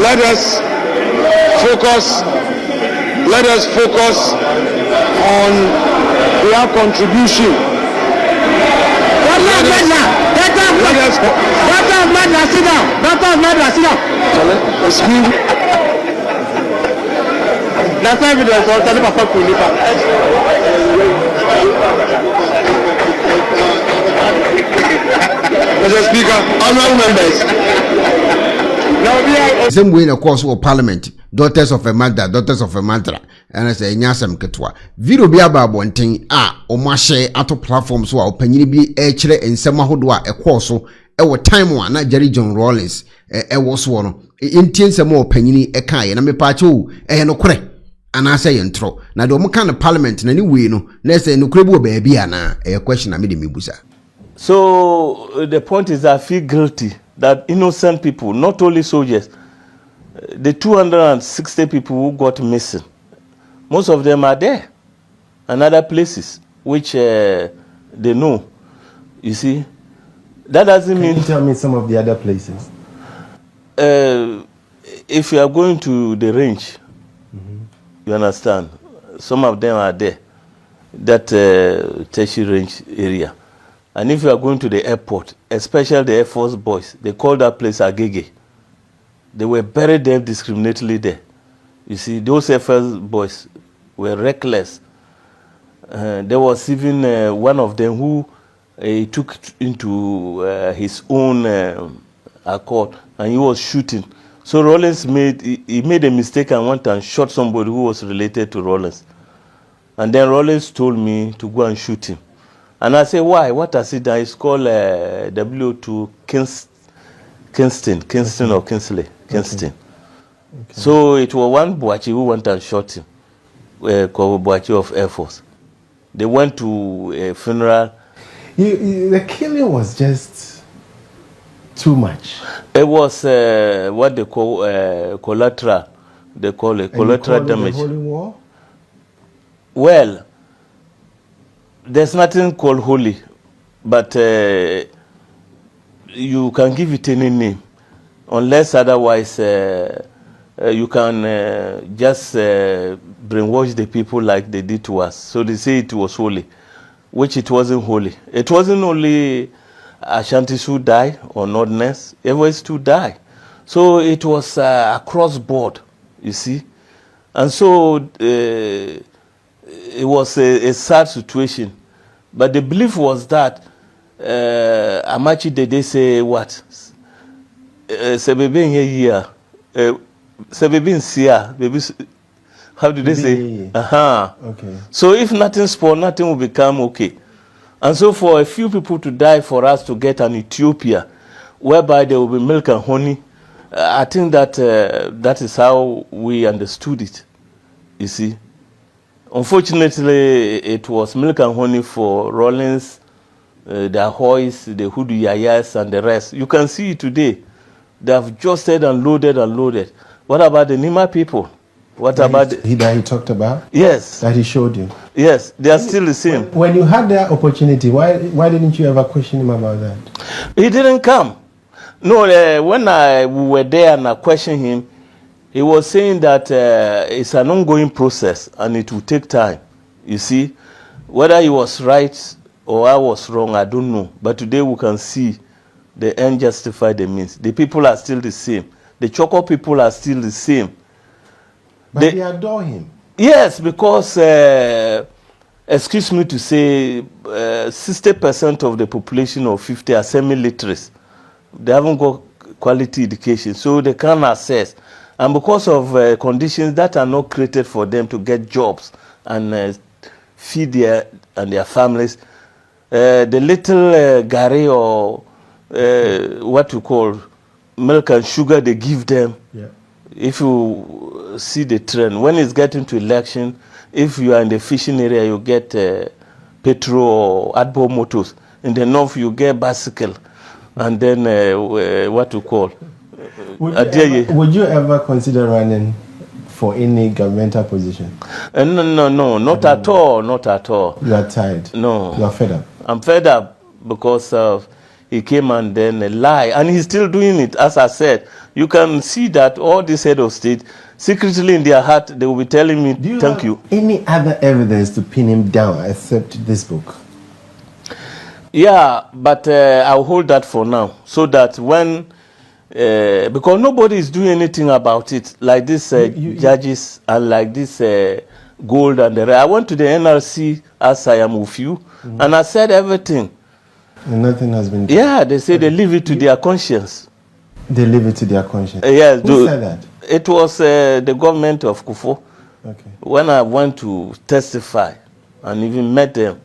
let us focus on their contribution. Mr. Speaker, honorable members. Same way in a course of parliament, daughters of a mother, and I say Nyasam Ketwa. Video be about one thing, Omashe ato platforms who are opinion be actually in Samahodwa a course, time one, not Jerry John Rollins, was one. Intin some more opinion a kai, and I'm a pacho, no correct. And I say intro. Now, the kind of parliament in any way, no, let's say no crebo baby, and a question I made me busa. So the point is, I feel guilty that innocent people, not only soldiers, the 260 people who got missing, most of them are there and other places which they know. You see, that doesn't mean. Can you tell me some of the other places? If you are going to the range, you understand, some of them are there, that Teshi range area. And if you are going to the airport, especially the Air Force boys, they call that place Agege. They were buried there discriminately there. You see, those Air Force boys were reckless. There was even one of them who he took into his own accord, and he was shooting. So Rollins made a mistake and went and shot somebody who was related to Rollins. And then Rollins told me to go and shoot him. And I said, why? What has he done? It's called Sh00t Kingston or Kingsley. Kingston. Okay. So it was one Boachi who went and shot him, called Boachi of Air Force. They went to a funeral. The killing was just too much. It was what they call collateral. They call it collateral damage. The holy war? Well, there's nothing called holy, but you can give it any name, unless otherwise you can just brainwash the people like they did to us. So they say it was holy, which it wasn't holy. It wasn't only Ashanti who died or Northerners, everyone to die. So it was across board, you see. And so it was a sad situation. But the belief was that Amachi they say what? Sebebe here, sebebe sia, baby. How do they say? Okay. So if nothing spoil, nothing will become okay. And so for a few people to die for us to get an Ethiopia, whereby there will be milk and honey, I think that that is how we understood it. You see. Unfortunately, it was milk and honey for Rollins, the Ahoys, the Hudu Yayas, and the rest. You can see it today. They have just said and loaded and loaded. What about the Nima people? What about that he talked about? Yes. That he showed you? Yes, they are still the same. When you had that opportunity, why didn't you ever question him about that? He didn't come. No, when we were there and I questioned him, he was saying that it's an ongoing process and it will take time. You see, whether he was right or I was wrong, I don't know. But today we can see the end justify the means. The people are still the same. The Choco people are still the same. But they adore him. Yes, because, excuse me to say, 60% of the population of 50 are semi-literate. They haven't got quality education, so they can't access. And because of conditions that are not created for them to get jobs and feed their families, the little gari or what you call milk and sugar they give them, yeah. If you see the trend, when it's getting to election, if you are in the fishing area, you get petrol or adbo motors. In the north, you get bicycle. And then what you call? Would you ever consider running for any governmental position? No, not at all, not at all. You are tired? No. You are fed up? I'm fed up because of, he came and then lied. And he's still doing it. As I said, you can see that all these head of state, secretly in their heart, they will be telling me, thank you. Any other evidence to pin him down except this book? Yeah, but I'll hold that for now. So that when, because nobody is doing anything about it, like this judges and like this gold and the rest. I went to the NRC as I am with you, and I said everything. And nothing has been done. Yeah, they say they leave it to their conscience. They leave it to their conscience. Yes. Who said that? It was the government of Kufo. Okay. When I went to testify and even met them,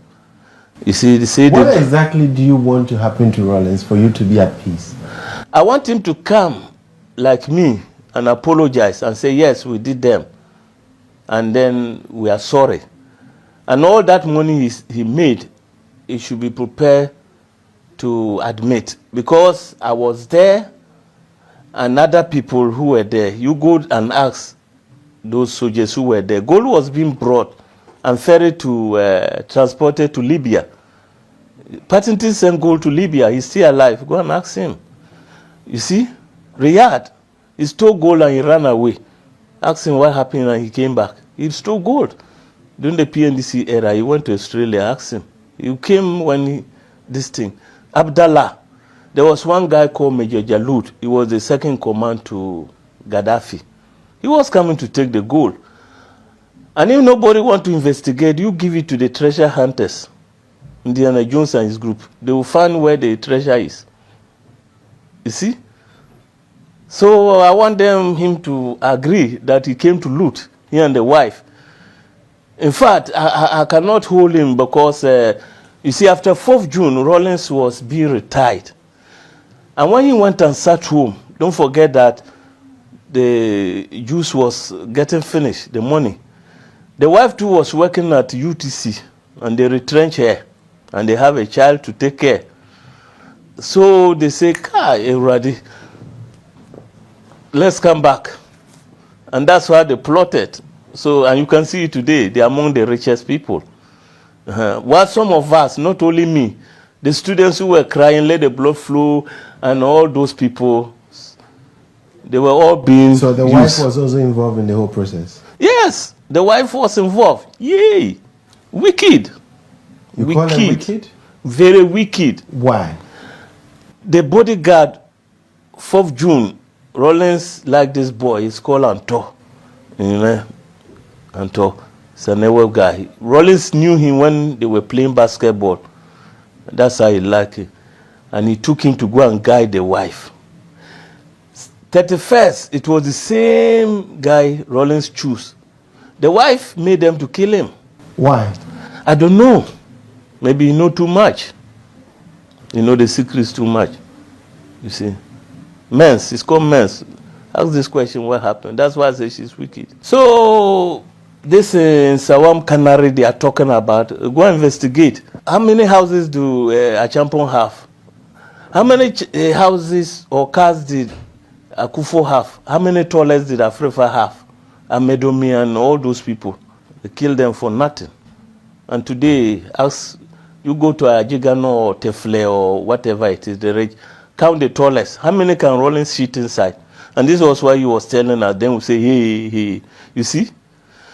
you see, they say what exactly do you want to happen to Rollins for you to be at peace? I want him to come like me and apologize and say, yes, we did them. And then we are sorry. And all that money he made, he should be prepared to admit. Because I was there and other people who were there. You go and ask those soldiers who were there. Gold was being brought and ferried to, transported to Libya. Patented sent gold to Libya. He's still alive. Go and ask him. You see, Riyadh, he stole gold and he ran away. Ask him what happened and he came back. He stole gold. During the PNDC era, he went to Australia. Ask him. He came when this thing. Abdallah. There was one guy called Major Jalud. He was the second command to Gaddafi. He was coming to take the gold. And if nobody want to investigate, you give it to the treasure hunters. Indiana Jones and his group. They will find where the treasure is. You see? So I want him to agree that he came to loot, he and the wife. In fact, I cannot hold him because, you see, after 4th June, Rollins was being retired. And when he went and sat home, don't forget that the juice was getting finished, the money. The wife too was working at UTC, and they retrench her, and they have a child to take care. So they say, everybody, let's come back. And that's why they plotted. So, and you can see it today, they're among the richest people. While some of us, not only me, the students who were crying, let the blood flow, and all those people, they were all being So the wife was also involved in the whole process? Yes, the wife was involved. Yay! Wicked. You call them wicked? Very wicked. Why? The bodyguard, 4th June, Rollins liked this boy. He's called Anto. You know, Anto. He's a network guy. Rollins knew him when they were playing basketball. That's how he liked him. And he took him to go and guide the wife. 31st, it was the same guy Rollins chose. The wife made them to kill him. Why? I don't know. Maybe you know too much. You know the secrets too much. You see. Mens, it's called Mens. Ask this question, what happened? That's why I say she's wicked. So, this in Sawam Canary they are talking about, go investigate. How many houses do Achampon have? How many houses or cars did Akufo have? How many toilets did Afrifa have? Amedomi and all those people. They killed them for nothing. And today, as you go to Ajigano or Tefle or whatever it is, the rich, count the toilets. How many can Rollins shit inside? And this was why he was telling us. Then we say, hey. You see?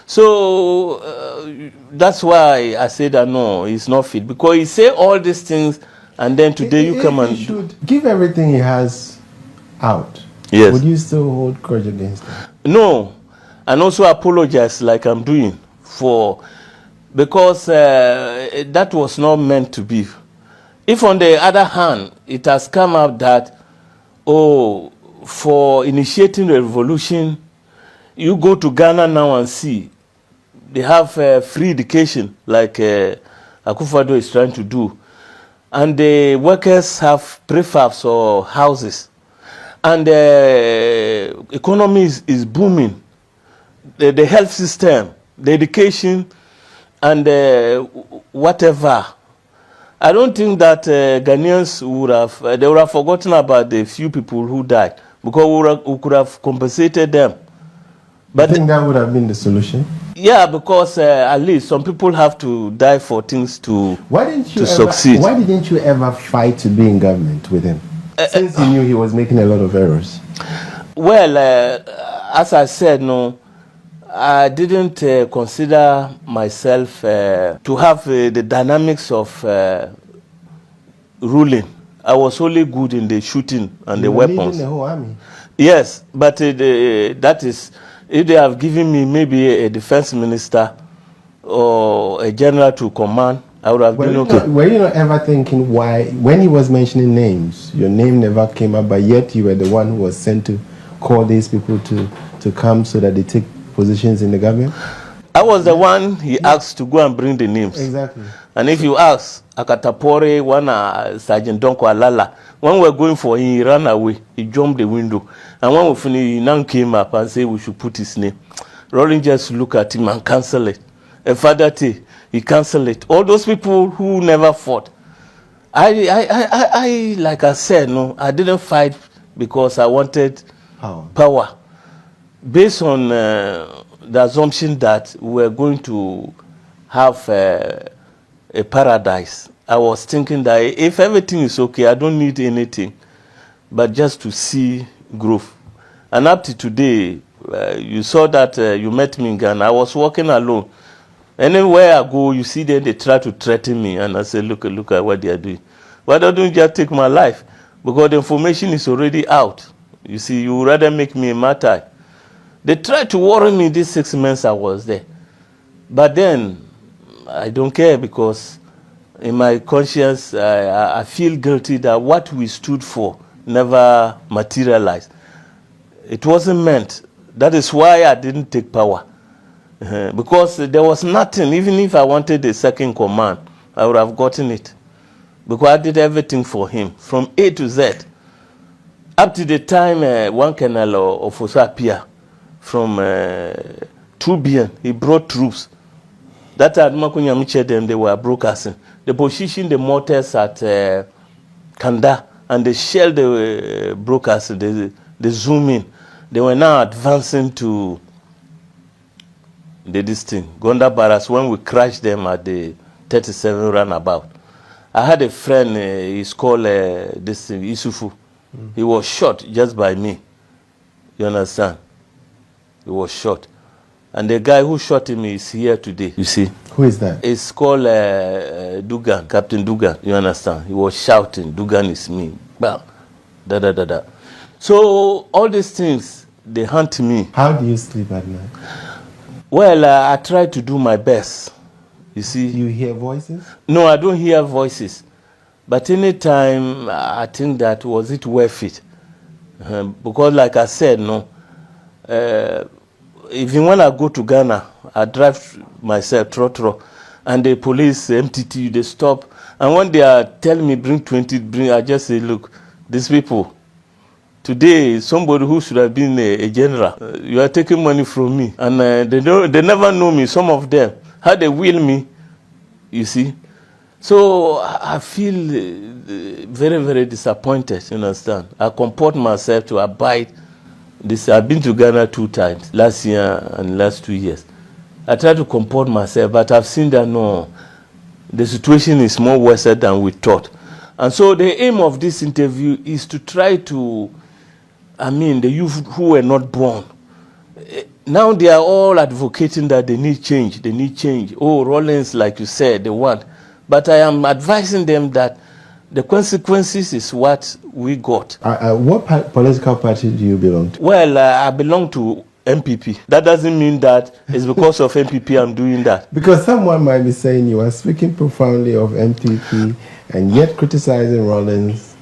So that's why I said that no, he's not fit. Because he say all these things and then today you come and... He should give everything he has out. Yes. Would you still hold grudge against him? No. And also apologize like I'm doing for... Because that was not meant to be. If on the other hand, it has come out that, for initiating the revolution, you go to Ghana now and see, they have free education like Akufo-Addo is trying to do. And the workers have prefabs or houses. And the economy is booming. The health system, the education, and whatever. I don't think that Ghanaians would have forgotten about the few people who died because we could have compensated them. But I think that would have been the solution. Yeah, because at least some people have to die for things to succeed. Why didn't you ever fight to be in government with him? Since you knew he was making a lot of errors. Well, as I said, no, I didn't consider myself to have the dynamics of ruling. I was only good in the shooting and the weapons. Leading the whole army. Yes, but that is, if they have given me maybe a defense minister or a general to command, I would have been okay. Were you not ever thinking why, when he was mentioning names, your name never came up, but yet you were the one who was sent to call these people to come so that they take positions in the government? I was the one he asked to go and bring the names. Exactly. And if you ask, Akatapore, one Sergeant Donko Alala, when we were going for him, he ran away. He jumped the window. And when we finished, he now came up and said we should put his name. Rolling just look at him and cancel it. And Father T, he canceled it. All those people who never fought. I like I said, no, I didn't fight because I wanted power. Based on the assumption that we were going to have a paradise. I was thinking that if everything is okay, I don't need anything, but just to see growth. And up to today, you saw that you met me in Ghana. I was walking alone. Anywhere I go, you see them, they try to threaten me. And I say, look at what they are doing. Why don't you just take my life? Because the information is already out. You see, you would rather make me a martyr. They tried to worry me these 6 months I was there. But then, I don't care because in my conscience, I feel guilty that what we stood for never materialized. It wasn't meant. That is why I didn't take power. Because there was nothing. Even if I wanted a second command, I would have gotten it. Because I did everything for him, from A to Z. Up to the time one Colonel of Osapia from Tubian, he brought troops. That had Makunya Miche them, they were broadcasting. They positioned the mortars at Kanda and they shelled the broadcasting, they zoom in. They were now advancing to this thing, Gonda Barras, when we crashed them at the 37 runabout. I had a friend, he's called this thing, Isufu. He was shot just by me. You understand? He was shot. And the guy who shot him is here today, you see. Who is that? It's called Dugan, Captain Dugan, you understand? He was shouting, Dugan is me. Bam. Da da da da. So all these things, they haunt me. How do you sleep at night? Well, I try to do my best. You see. You hear voices? No, I don't hear voices. But anytime I think that was it worth it? Because like I said, no. Even when I go to Ghana, I drive myself, trotro, and the police, MTT, they stop. And when they are telling me bring 20, I just say, look, these people, today, somebody who should have been a general, you are taking money from me. And they never know me, some of them. How they will me, you see. So I feel very, very disappointed, you understand. I comport myself to abide this. I've been to Ghana 2 times, last year and last 2 years. I try to comport myself, but I've seen that no, the situation is more worse than we thought. And so the aim of this interview is to try to, the youth who were not born. Now they are all advocating that they need change. They need change. Oh, Rollins, like you said, they want. But I am advising them that the consequences is what we got. What political party do you belong to? Well, I belong to MPP. That doesn't mean that it's because of MPP I'm doing that. Because someone might be saying you are speaking profoundly of MPP and yet criticizing Rollins.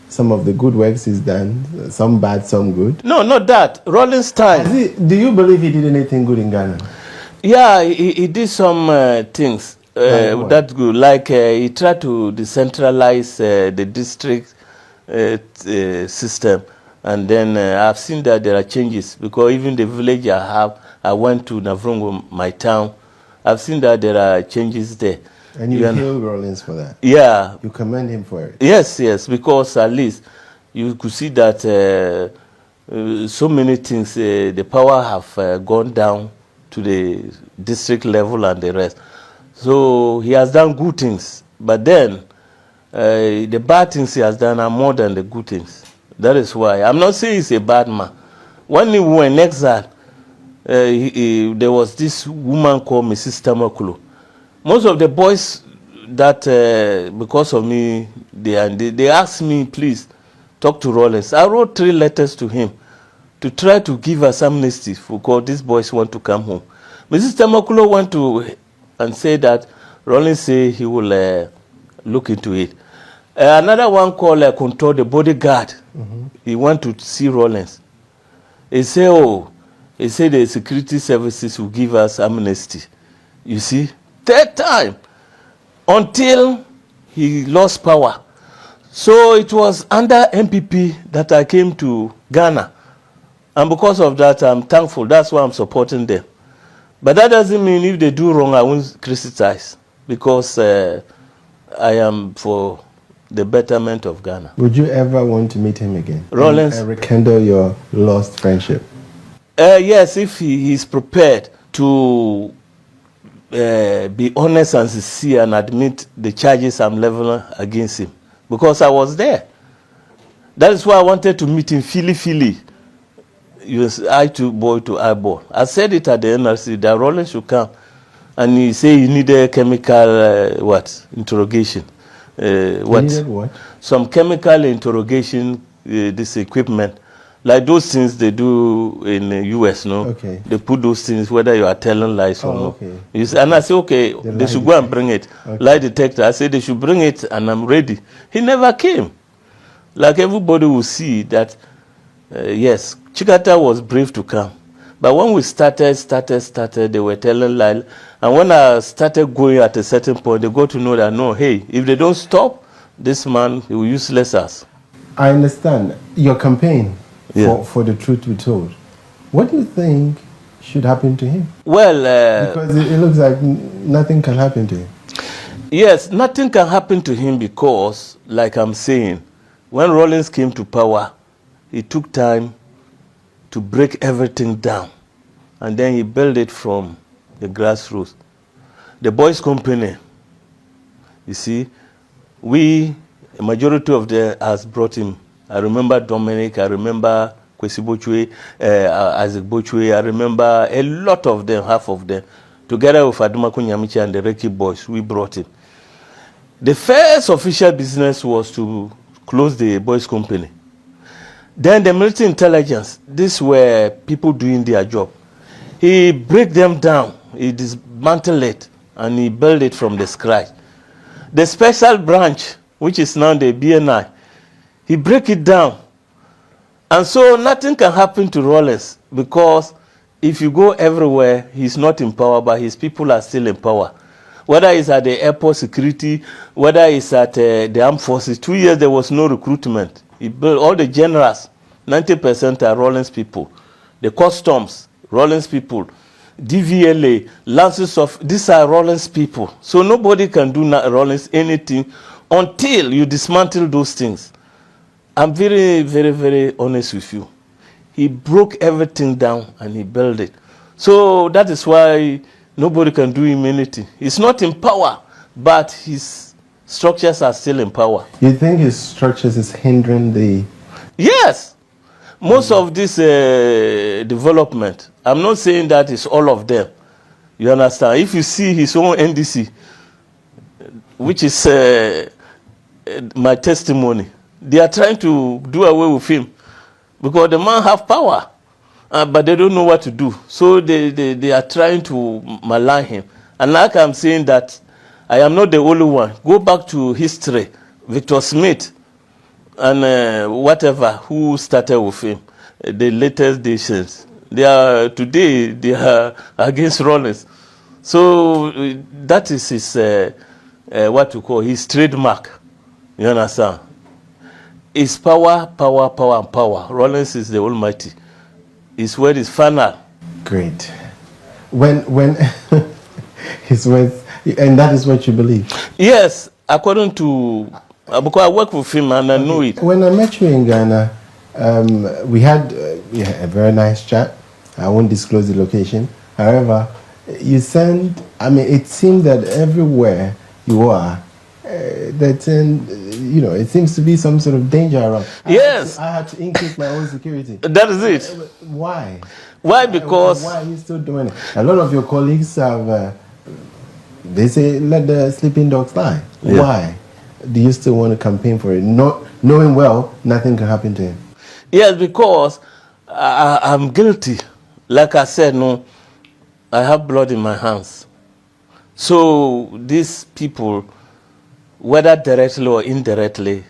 Some of the good works he's done, some bad, some good. No, not that. Rollins time. Do you believe he did anything good in Ghana? Yeah, he did some things. That good, like he tried to decentralize the district system, and then I've seen that there are changes because even the village I went to Navrongo, my town, I've seen that there are changes there. And you hail Rollins for that? Yeah. You commend him for it? Yes, because at least you could see that so many things, the power have gone down to the district level and the rest. So he has done good things, but then the bad things he has done are more than the good things. That is why I'm not saying he's a bad man. When he went in exile, there was this woman called Mrs. Tamakulo. Most of the boys that, because of me, they asked me, please, talk to Rollins. I wrote 3 letters to him to try to give us amnesty because these boys want to come home. Mrs. Tamakulo went to and said that Rollins said he will look into it. Another one called Control, the bodyguard. He went to see Rollins. He said, the security services will give us amnesty. You see, 3rd time, until he lost power. So it was under MPP that I came to Ghana. And because of that, I'm thankful. That's why I'm supporting them. But that doesn't mean if they do wrong, I won't criticize. Because I am for the betterment of Ghana. Would you ever want to meet him again? Rollins? And rekindle your lost friendship? Yes, if he is prepared to be honest and sincere and admit the charges I'm leveling against him. Because I was there. That is why I wanted to meet him Philly. Eye to boy to eyeball. I said it at the NRC that Rollins should come. And he said he needed chemical, interrogation. What? Some chemical interrogation, this equipment. Like those things they do in the US, no? Okay. They put those things, whether you are telling lies or no. Okay. You see, and I say, okay, they should go and bring it. Okay. Lie detector. I said they should bring it and I'm ready. He never came. Like everybody will see that, yes, Chikata was brave to come. But when we started, they were telling lies. And when I started going at a certain point, they got to know that, no, hey, if they don't stop, this man, he will useless us. I understand. Your campaign Yeah. for the truth be told. What do you think should happen to him? Well, Because it looks like nothing can happen to him. yes, nothing can happen to him because, like I'm saying, when Rollins came to power, he took time to break everything down. And then he built it from the grassroots. The boys' company, you see, a majority of them has brought him. I remember Dominic, I remember Kwesi Bochwe, Isaac Bochwe, I remember a lot of them, half of them. Together with Aduma Kunyamichi and the Reki boys, we brought him. The first official business was to close the boys' company. Then the military intelligence, these were people doing their job. He break them down, he dismantled it, and he built it from the scratch. The special branch, which is now the BNI, he break it down. And so nothing can happen to Rollins because if you go everywhere, he's not in power, but his people are still in power. Whether it's at the airport security, whether it's at the armed forces. 2 years there was no recruitment. He built all the generals, 90% are Rollins people. The customs, Rollins people. DVLA, lances of, these are Rollins people. So nobody can do Rollins anything until you dismantle those things. I'm very, very, very honest with you. He broke everything down and he built it. So that is why nobody can do him anything. He's not in power, but his structures are still in power. You think his structures is hindering the... Yes. Most of this development, I'm not saying that it's all of them. You understand? If you see his own NDC, which is my testimony, they are trying to do away with him because the man have power, but they don't know what to do. So they are trying to malign him. And like I'm saying that I am not the only one. Go back to history. Victor Smith and whatever, who started with him, the latest nations. They are against Rollins. So that is his, what you call his trademark. You understand? It's power, power, power, and power. Rollins is the Almighty. His word is final. Great. When his words, and that is what you believe? Yes, according to, because I work with him and I know it. When I met you in Ghana, we had a very nice chat. I won't disclose the location, However, you send, I mean, it seems that everywhere you are, it seems to be some sort of danger around. Yes. I had to increase my own security. That is it. Why? Why? Because... Why are you still doing it? A lot of your colleagues have, they say, let the sleeping dogs lie. Yeah. Why do you still want to campaign for it? Not knowing well, nothing can happen to him. Yes, because I'm guilty. Like I said, no, I have blood in my hands. So these people, whether directly or indirectly,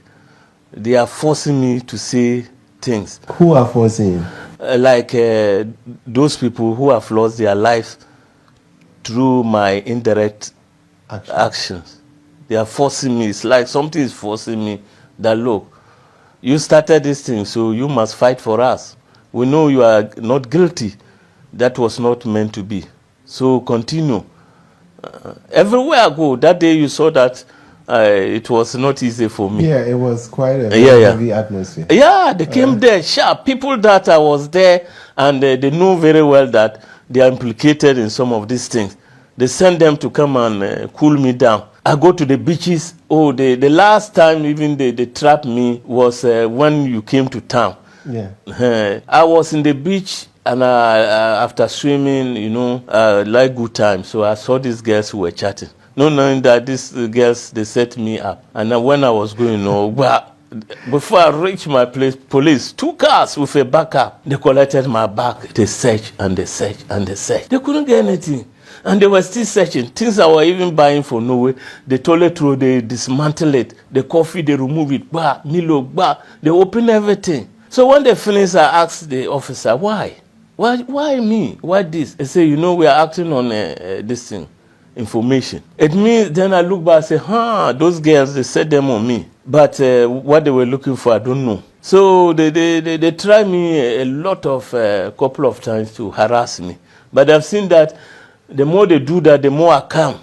they are forcing me to say things. Who are forcing you? Like those people who have lost their lives through my indirect actions. They are forcing me. It's like something is forcing me that, look, you started this thing, so you must fight for us. We know you are not guilty. That was not meant to be. So continue. Everywhere I go, that day you saw that it was not easy for me. Yeah, it was quite a heavy atmosphere. Yeah, they came there sharp. People that I was there, and they know very well that they are implicated in some of these things. They send them to come and cool me down. I go to the beaches. Oh, the last time even they trapped me was when you came to town. Yeah. I was in the beach, and after swimming, like good time. So I saw these girls who were chatting. Not knowing that these girls, they set me up. And then when I was going, before I reached my place, police, 2 cars with a backup. They collected my bag. They searched and they searched and they searched. They couldn't get anything. And they were still searching. Things I were even buying for Norway, they toilet roll, they dismantle it. The coffee, they remove it. Milo, they open everything. So when they finished, I asked the officer, why? Why me? Why this? They say, we are acting on this thing, information. It means, then I look back and say, those girls, they set them on me. But what they were looking for, I don't know. So they tried me a lot of, couple of times to harass me. But I've seen that the more they do that, the more I come.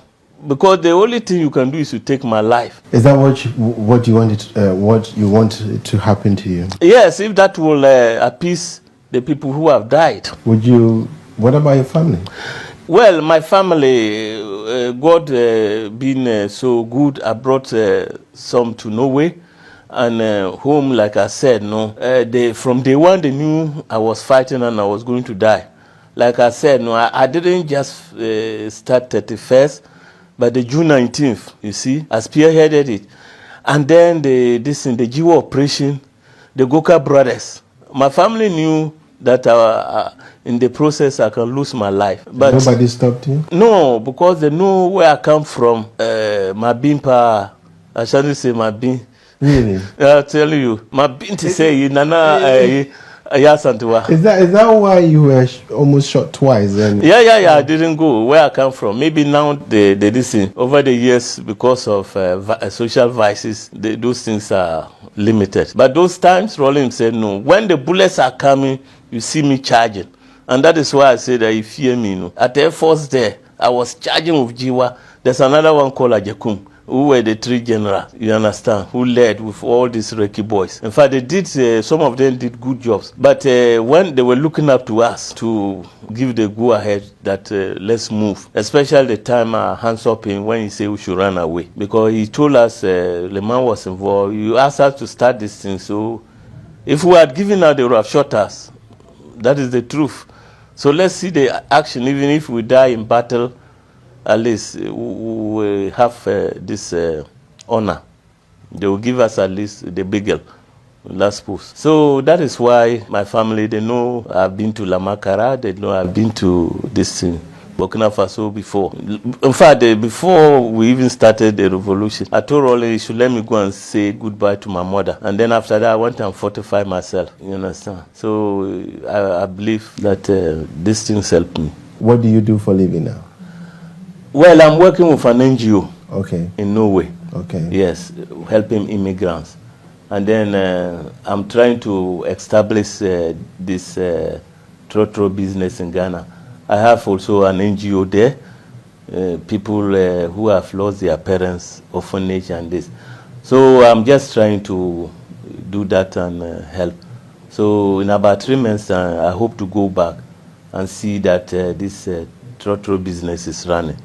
Because the only thing you can do is to take my life. Is that what you want to happen to you? Yes, if that will appease the people who have died. What about your family? Well, my family, God being so good, I brought some to Norway. And home, like I said, from day one, they knew I was fighting and I was going to die. Like I said, I didn't just start 31st, but the June 19th, you see, I spearheaded it. And then the Jiwa operation, the Goka brothers. My family knew that in the process I can lose my life. But nobody stopped you? No, because they know where I come from. My bimpa, Ashanti say my bin. Really? I'll tell you, my bin to say, Nana. Is that why you were almost shot twice? Then? Yeah. I didn't go where I come from. Maybe now they listen. Over the years, because of social vices, those things are limited. But those times, Rollins said no. When the bullets are coming, you see me charging. And that is why I say that you fear me. At Air Force there, I was charging with Jiwa. There's another one called Ajekum, who were the 3 generals, you understand, who led with all these Reiki boys. In fact, they did, some of them did good jobs. But when they were looking up to us to give the go-ahead that let's move, especially the time hands up him when he said we should run away. Because he told us Le Mans was involved. You asked us to start this thing. So if we had given out, they would have shot us. That is the truth. So let's see the action. Even if we die in battle, at least we have this honor. They will give us at least the beagle, last post. So that is why my family, they know I've been to Lamakara, they know I've been to this thing, Burkina Faso before. In fact, before we even started the revolution, I told Rolly he should let me go and say goodbye to my mother. And then after that, I went and fortified myself, you understand? So I believe that these things help me. What do you do for living now? Well, I'm working with an NGO in Norway. Okay. Yes, helping immigrants. And then I'm trying to establish this trotro business in Ghana. I have also an NGO there, people who have lost their parents, orphanage and this. So I'm just trying to do that and help. So in about 3 months, I hope to go back and see that this trotro business is running.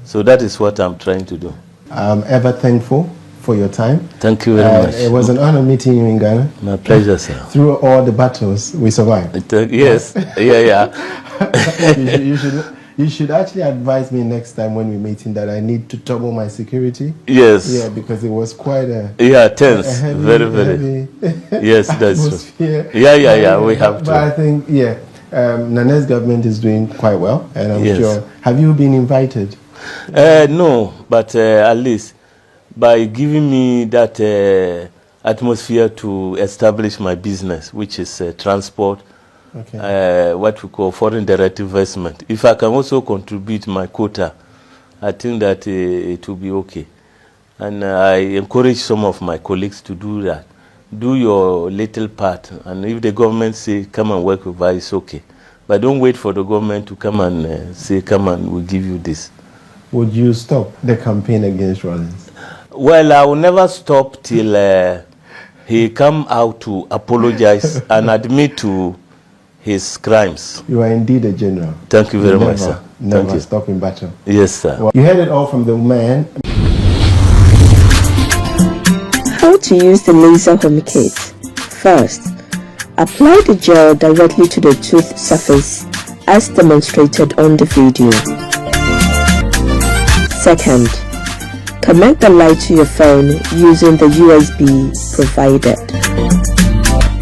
So that is what I'm trying to do. I'm ever thankful for your time. Thank you very much. It was an honor meeting you in Ghana. My pleasure, sir. Through all the battles, we survived. Yes, yeah. You should actually advise me next time when we meet that I need to double my security. Yes. Yeah, because it was quite tense. A heavy, very. Heavy yes, that's atmosphere. true. Yeah. We have to. But I think Nane's government is doing quite well, and I'm sure. Have you been invited? No, but at least by giving me that atmosphere to establish my business, which is transport. Okay. What we call foreign direct investment. If I can also contribute my quota, I think that it will be okay. And I encourage some of my colleagues to do that. Do your little part, and if the government say come and work with us, it's okay. But don't wait for the government to come and say come and we'll give you this. Would you stop the campaign against Rollins? Well, I will never stop till he come out to apologize and admit to his crimes. You are indeed a general. Thank you very much, sir. Never stop in battle. Yes, sir. Well, you heard it all from the man. How to use the laser home kit. First, apply the gel directly to the tooth surface as demonstrated on the video. Second, connect the light to your phone using the USB provided.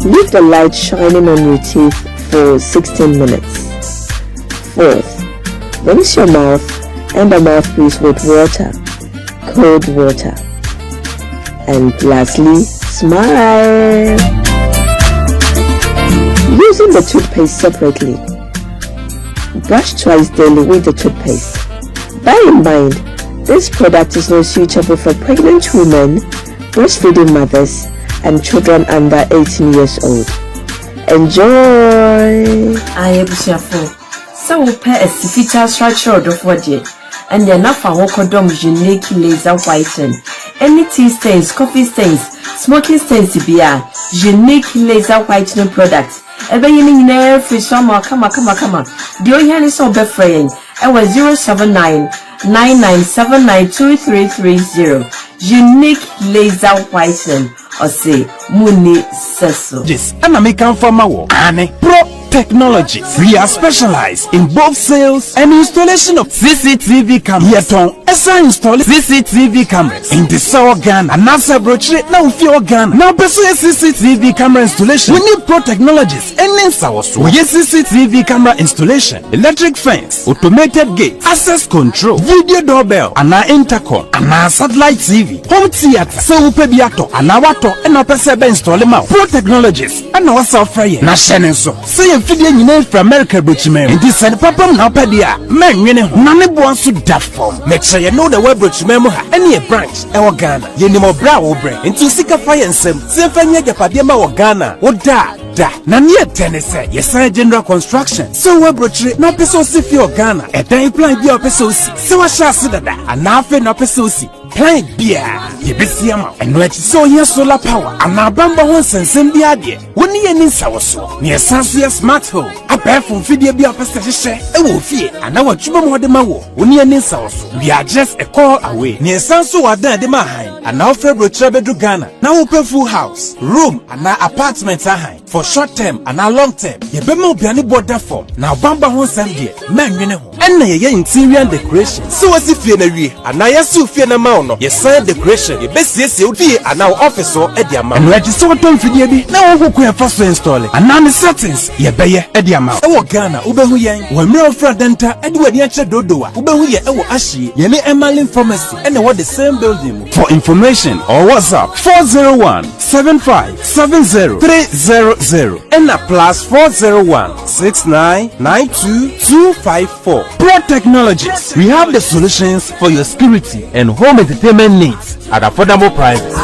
Leave the light shining on your teeth for 16 minutes. Fourth, rinse your mouth and the mouthpiece with water, cold water. And lastly, smile. Using the toothpaste separately. Brush twice daily with the toothpaste. Bear in mind, this product is not suitable for pregnant women, breastfeeding mothers, and children under 18 years old. Enjoy! I busuafo. So we pay a sifita structure of waje, and the nafa wokodom unique laser whiten. Any tea stains, coffee stains, smoking stains bia unique laser whitening products. Ebe yini nyina free summer kama. The oyan is on befraying. I was 07999792330. Unique laser whitening. Or say Muni Seso. Yes, and I come from our Pro Technologies. We are specialized in both sales and installation of CCTV cameras. Yet on install CCTV cameras in the Sour Ghana and NASA brochure now fear Ghana. Now pursue CCTV camera installation. We need Pro Technologies and in Sour. We use CCTV camera installation, electric fence, automated gate, access control, video doorbell, and our intercom, and our satellite TV, home theater, so upebiato, and our and our person install them out. Pro Technologies and our software. Na shenen so. Say a video you need from America Bridgman. In this and papa na pedia. Man, you know, none wants to that form. Make sure you know the web Bridgman any branch. Our Ghana. You need more brow brain. Into Sika Fire and Sem. Symphony Japadema or Ghana. Or da. Nanye Tennessee. Yes, general construction. So web brochure no peso si fi Ghana. E dan plan bi o peso si. So wa sha se dada. Anafe no peso si. Plan bia. Ye besi ama. Eno echi so yen solar power. Anabamba won sensem bi ade. Woni ye ni nsa wo so. Ne sanso ye smart home. Abefo video bi o peso hye. E wo fie. Ana wa twuma mo de ma wo. Woni ye ni nsa wo so. We are just a call away. Ne sanso wa dan de ma han. Ana ofre brochure bedu Ghana. Na wo pe full house, room ana apartment ahan. For short term and a long term, ye be mo biani border form. Now bamba hon sendie, man wene ho. And na ye interior decoration. So as if ye na wie, and na ye su fie na ma no. Ye sign decoration, ye best ye se odi and now office or e dia ma. And register what ton fidie bi. Na wo ko first install. And na settings ye be ye e dia ma. E wo Ghana, ube hu yen. Wo mre ofra denta e di wadi anche dodoa. Ube hu ye e wo ahye. Ye ne Emalin Pharmacy and what the same building. For information or WhatsApp 401-7570-300 and a +401-6992-254. Pro Technologies. We have the solutions for your security and home entertainment needs at affordable prices.